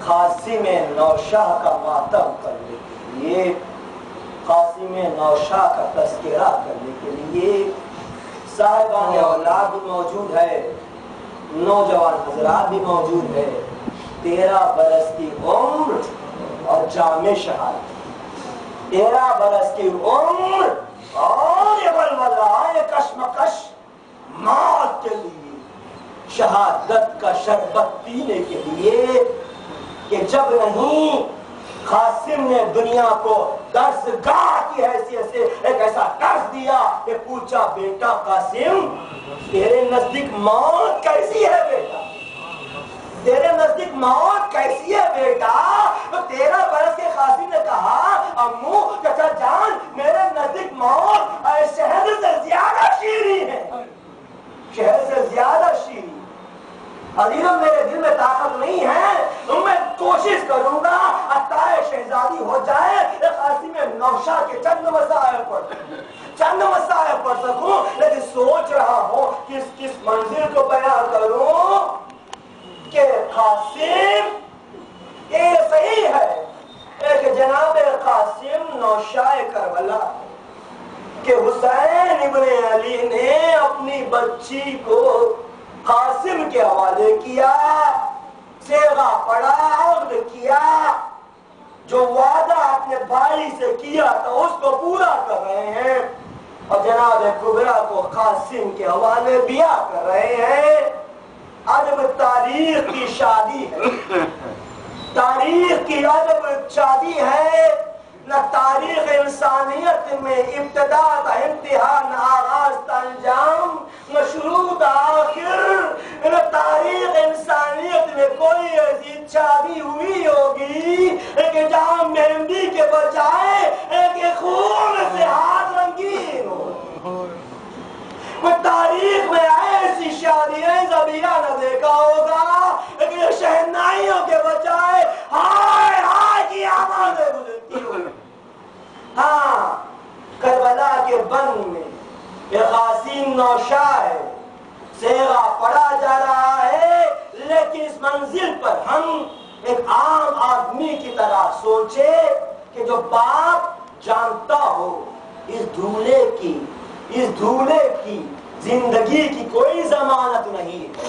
قاسم نوشاہ کا ماتم کرنے کے لیے، قاسم نوشاہ کا تذکرہ کرنے کے لیے صاحبان اولاد بھی موجود ہے، نوجوان حضرات بھی موجود ہے، 13 برس کی عمر اور جامع شہادت، 13 برس کی عمر اور یہ ولولہ، یہ کشمکش موت کے لیے، شہادت کا شربت پینے کے لیے، کہ جب نہیں قاسم نے دنیا کو درس گاہ کی حیثیت سے ایک ایسا درس دیا کہ پوچھا بیٹا قاسم تیرے نزدیک موت کیسی ہے بیٹا، تیرے نزدیک موت کیسی ہے بیٹا؟ تو 13 برس کے قاسم نے کہا امو چچا جان میرے نزدیک موت شہد سے زیادہ شیریں ہے، شہد سے زیادہ شیریں۔ عزیزم میرے دل میں طاقت نہیں ہے، میں کوشش کروں گا عطائے شہزادی ہو جائے قاسم نوشاہ کے چند مسائل پڑھ سکوں، لیکن سوچ رہا ہوں کس منزل کو بیان کروں کہ قاسم یہ صحیح ہے کہ جناب قاسم نوشاہ کربلا کہ حسین ابن علی نے اپنی بچی کو قاسم کے حوالے کیا، صیغہ پڑھا، عقد کیا، جو وعدہ اپنے بھائی سے کیا تھا اس کو پورا کر رہے ہیں، اور جناب کبریٰ کو قاسم کے حوالے بیعہ کر رہے ہیں۔ عجب تاریخ کی شادی ہے، تاریخ کی عجب شادی ہے، نہ تاریخ انسانیت میں ابتدا تا انتہا، نہ آغاز تا انجام، نہ شروع تا آخر، نہ تاریخ انسانیت میں کوئی ایسی شادی ہوئی ہوگی کہ جہاں مہندی کے بجائے ایک خون سے ہاتھ رنگین ہو۔ تاریخ میں ایسی شادیاں زبیرہ نہ دیکھا ہوگا کہ شہنائیوں کے بجائے ہائے ہائے کی آوازیں گزرتی ہوئی۔ ہاں کربلا کے بن میں یہ قاسم نوشاہ ہے، صیغہ پڑھا جا رہا ہے، لیکن اس منزل پر ہم ایک عام آدمی کی طرح سوچے کہ جو باپ جانتا ہو اس دھولے کی زندگی کی کوئی ضمانت نہیں ہے،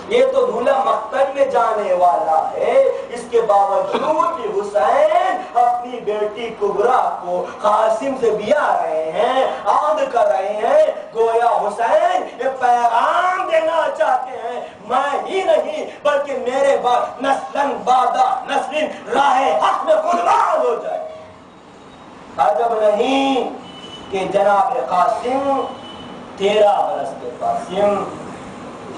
یہ تو دھولا مقتل میں جانے والا ہے، اس کے باوجود کہ حسین اپنی بیٹی کبریٰ کو قاسم سے بیاہ رہے ہیں، عقد کر رہے ہیں، گویا حسین یہ پیغام دینا چاہتے ہیں میں ہی نہیں بلکہ میرے بعد نسلاً بعد نسل راہ حق میں قربان ہو جائے۔ عجب نہیں کہ جناب قاسم 13 برس کے قاسم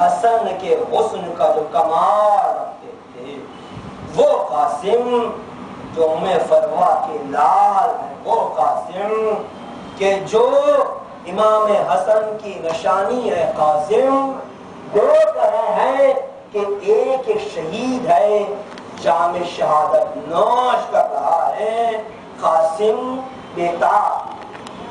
حسن کے حسن کا جو کمال رکھتے تھے، وہ قاسم جو فروا کے لال ہے، وہ قاسم کہ جو امام حسن کی نشانی ہے، قاسم دیکھ رہے ہیں کہ ایک شہید ہے، جامع شہادت نوش کر رہا ہے، قاسم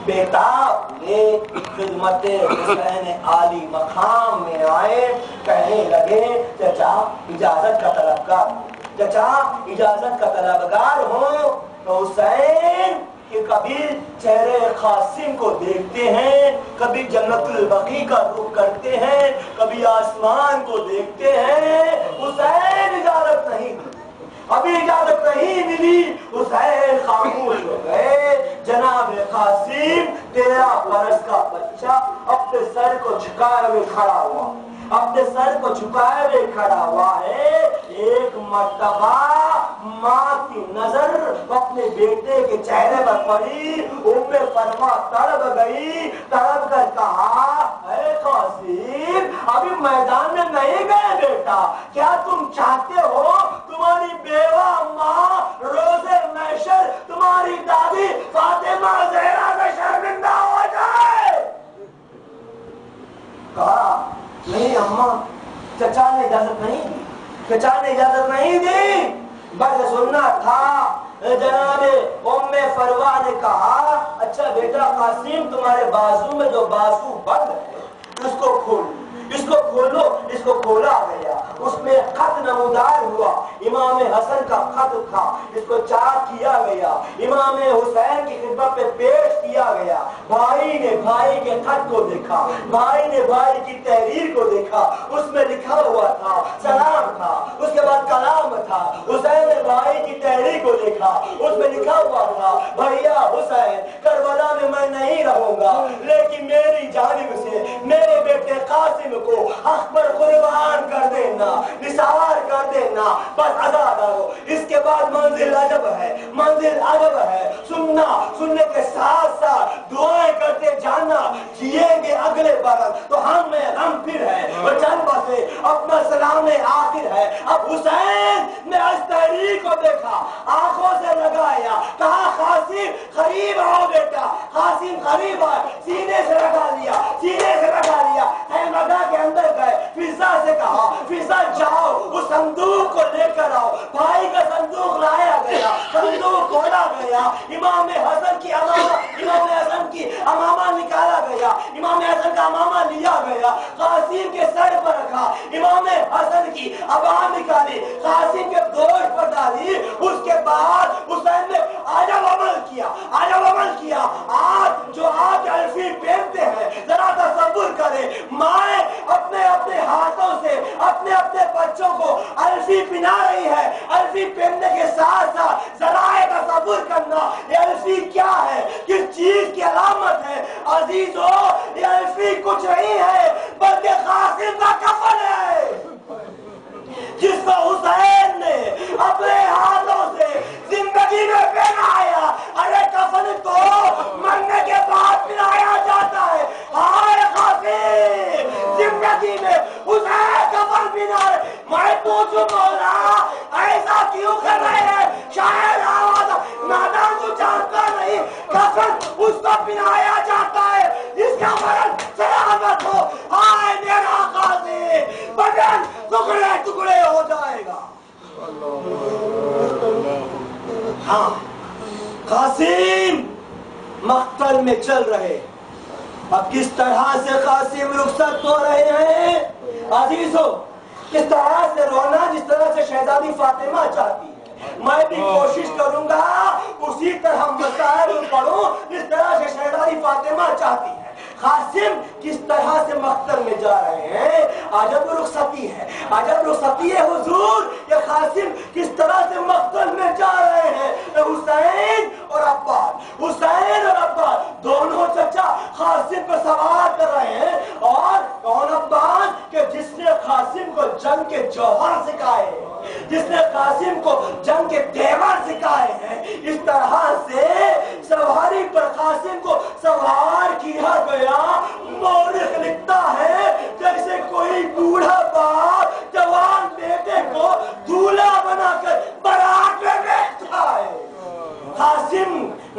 بیتاب یہ خدمت حسین عالی مقام میں آئے، کہنے لگے چچا اجازت کا طلبگار، چچا اجازت کا طلبگار ہوں۔ تو حسین کہ کبھی چہرے قاسم کو دیکھتے ہیں، کبھی جنت البقیع کا رخ کرتے ہیں، کبھی آسمان کو دیکھتے ہیں، حسین اجازت نہیں دی، ابھی اجازت نہیں ملی، حسین خاموش ہو گئے۔ جناب قاسم 13 برس کا بچہ اپنے سر کو جھکائے ہوئے کھڑا ہوا، اپنے سر کو جھکائے ہوئے کھڑا ہوا ہے۔ ایک مرتبہ ماں کی نظر اپنے بیٹے کے چہرے پر پڑی، فروا تڑپ گئی، تڑپ کر کہا اے قاسم ابھی میدان میں نہیں گئے بیٹا، کیا تم چاہتے ہو تمہاری بیوہ ماں روز محشر تمہاری دادی فاطمہ زہرا سے شرمندہ ہو جائے؟ کہا نہیں اماں، چچا نے اجازت نہیں دی، چچا نے اجازت نہیں دی، بس سننا تھا۔ جناب فروا نے کہا اچھا بیٹا قاسم تمہارے بازو میں جو بازو بند ہے اس کو کھولو، اس کو کھولو، اس کو کھولا گیا، اس میں خط نمودار ہوا، امام حسن کا خط تھا، اس کو چاک کیا گیا، امام حسین کی خدمت پہ پیش کیا گیا، بھائی نے بھائی کے خط کو دیکھا، بھائی نے بھائی کی تحریر کو دیکھا، اس میں لکھا ہوا تھا سلام تھا، اس کے بعد کلام تھا، حسین نے بھائی کی تحریر کو دیکھا، اس میں لکھا ہوا تھا بھیا حسین کربلا میں میں نہیں رہوں گا لیکن میری جانب سے میرے بیٹے قاسم کو حق پر قربان کر دینا، نثار کر دینا، بس آزاد ہو۔ اس کے بعد منزل ادب ہے، منزل ادب ہے، سننے کے ساتھ ساتھ دعائیں کرتے جانا، جیئیں گے اگلے برس تو ہم میں غم پھر ہے اور چند بسے اپنا سلام آخر ہے۔ اب حسین نے اس تحریک کو دیکھا، آنکھوں سے لگایا، کہا قاسم قریب آؤ بیٹا، قاسم قریب آئے، سینے سے لگا لیا، سینے سے لگا لیا، خیمگاہ کے اندر گئے، فضا سے کہا فضا جاؤ اس صندوق کو لے کر آؤ، بھائی کا صندوق لایا گیا، صندوق کھولا گیا، امام حسن کی امامہ نکالا گیا، امام حسن کا امامہ لیا گیا، قاسم کے سر پر رکھا، امام حسن کی عبا نکالی، قاسم کے گوشت پر ڈالی، اس کے بعد حسین نے عجب عمل کیا، آج جو آج الفی پہنتے ہیں، ذرا تصور کریں، مائیں اپنے ہاتھوں سے اپنے بچوں کو الفی پہنا رہی ہے، الفی پہننے کے ساتھ ساتھ ذرا تصور کرنا یہ الفی کیا ہے، کس چیز کی علامت ہے عزیزو، یہ الفی کچھ نہیں ہے بلکہ قاسم کا کفن ہے جس کو حسین نے اپنے ہاتھوں سے زندگی میں پہنایا۔ ارے کفن تو مرنے کے بعد پہنایا جاتا ہے، ہائے قاسم زندگی میں حسین کفن پہنا رہے، میں پوچھوں مولا ایسا کیوں کر رہے ہیں؟ شاید آواز نادان کو جانتا نہیں، کفن اس کو پہنایا جاتا ہے جس کا مرن سلامت ہو۔ ہائے میرا قاسم بدن ٹکڑے ٹکڑے ہو جائے گا۔ ہاں قاسم مقتل میں چل رہے، اب کس طرح سے قاسم رخصت ہو رہے ہیں عزیزو، کس طرح سے رونا جس طرح سے شہزادی فاطمہ چاہتی ہے، میں بھی کوشش کروں گا اسی طرح مسائل پڑھوں جس طرح سے شہزادی فاطمہ چاہتی ہے۔ قاسم کس طرح سے مقتل میں جا رہے ہیں، عجب رخصتی ہے، عجب رخصتی ہے حضور، یہ قاسم کس طرح سے مقتل میں جا رہے ہیں۔ حسین اور عباس دونوں چچا قاسم کو سوار کر رہے ہیں، اور کون عباس کہ جس نے قاسم کو جنگ کے جوہر سکھائے ہیں، جس نے قاسم کو جنگ کے تیور سکھائے ہیں، اس طرح سے سواری پر قاسم کو سوار کیا گیا۔ مورخ لکھتا ہے جیسے کوئی بوڑھا باپ جوان بیٹے کو دولہا بنا کر بارات میں بیٹھتا ہے۔ قاسم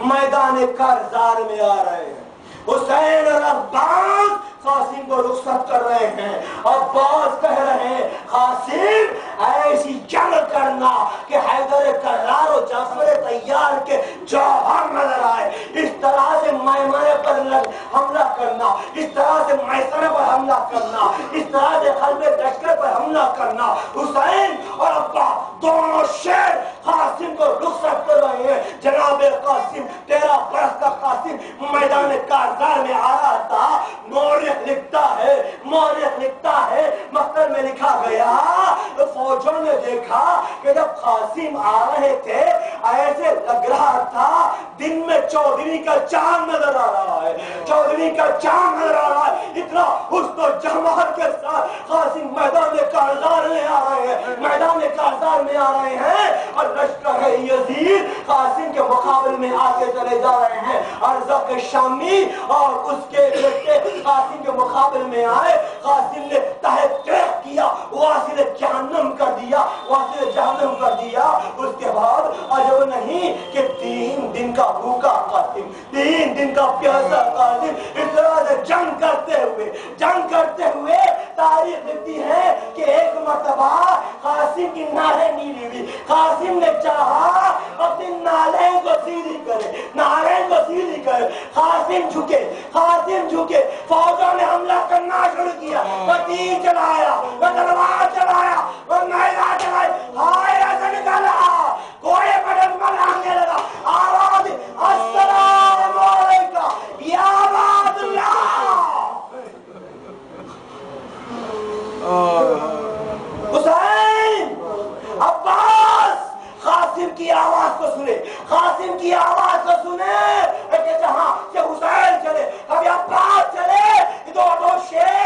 میدان کارزار میں آ رہے ہیں، حسین اور عباس قاسم کو رخصت کر رہے ہیں، عباس کہہ رہے ہیں قاسم ایسی جنگ کرنا کہ حیدر کرار و جعفر طیار کے جوہر نظر آئے، اس طرح سے میمنہ پر حملہ کرنا، اس طرح سے میسرہ پر حملہ کرنا، اس طرح سے قلب لشکر پر حملہ کرنا۔ حسین اور عباس دونوں شیر قاسم کو رخصت کر رہے ہیں۔ جناب قاسم 13 برس کا قاسم میدان کارزار میں آ رہا تھا۔ مورخ لکھتا ہے مقتل میں لکھا گیا فوجوں نے دیکھا کہ جب قاسم آ رہے تھے ایسے لگ رہا تھا دن میں چودھری کا چاند نظر آ رہا ہے، چودھری کا چاند نظر آ رہا ہے، اتنا حسن و جمال کے ساتھ قاسم میدان کارزار میں آ رہے ہیں، میدان کارزار میں آ رہے ہیں، اور لشکر یزید قاسم کے مقابل میں آتے چلے جا رہے ہیں۔ ارزق شامی اور اس کے بیٹے قاسم کے مقابل میں آئے، قاسم نے تحت کیا، واصل جہنم کر دیا، واصل جہنم کر دیا۔ اس کے بعد عجب نہیں کہ 3 دن کا بھوکا قاسم، 3 دن کا پیاسا قاسم اس طرح سے جنگ کرتے ہوئے تاریخ لکھتی ہے کہ ایک مرتبہ قاسم کی نالیں نیلی ہوئی، قاسم نے چاہا اپنی نالیں کو سیدھی کرے، نالیں کو وزیری گئے. قاسم جھکے فوجوں نے حملہ کرنا شروع کیا. وہ تیر چلایا, وہ تلوار چلایا, وہ میلا چلائی. ہائے ایسا نکالا کوئی مدد مانگنے لگا. آواز السلام علیکم یا عباد اللہ. حسین, عباس, قاسم کی آواز کو سنے, قاسم کی آواز کو سنے کہ جہاں سے حسین چلے کبھی عباس چلے. دو شیر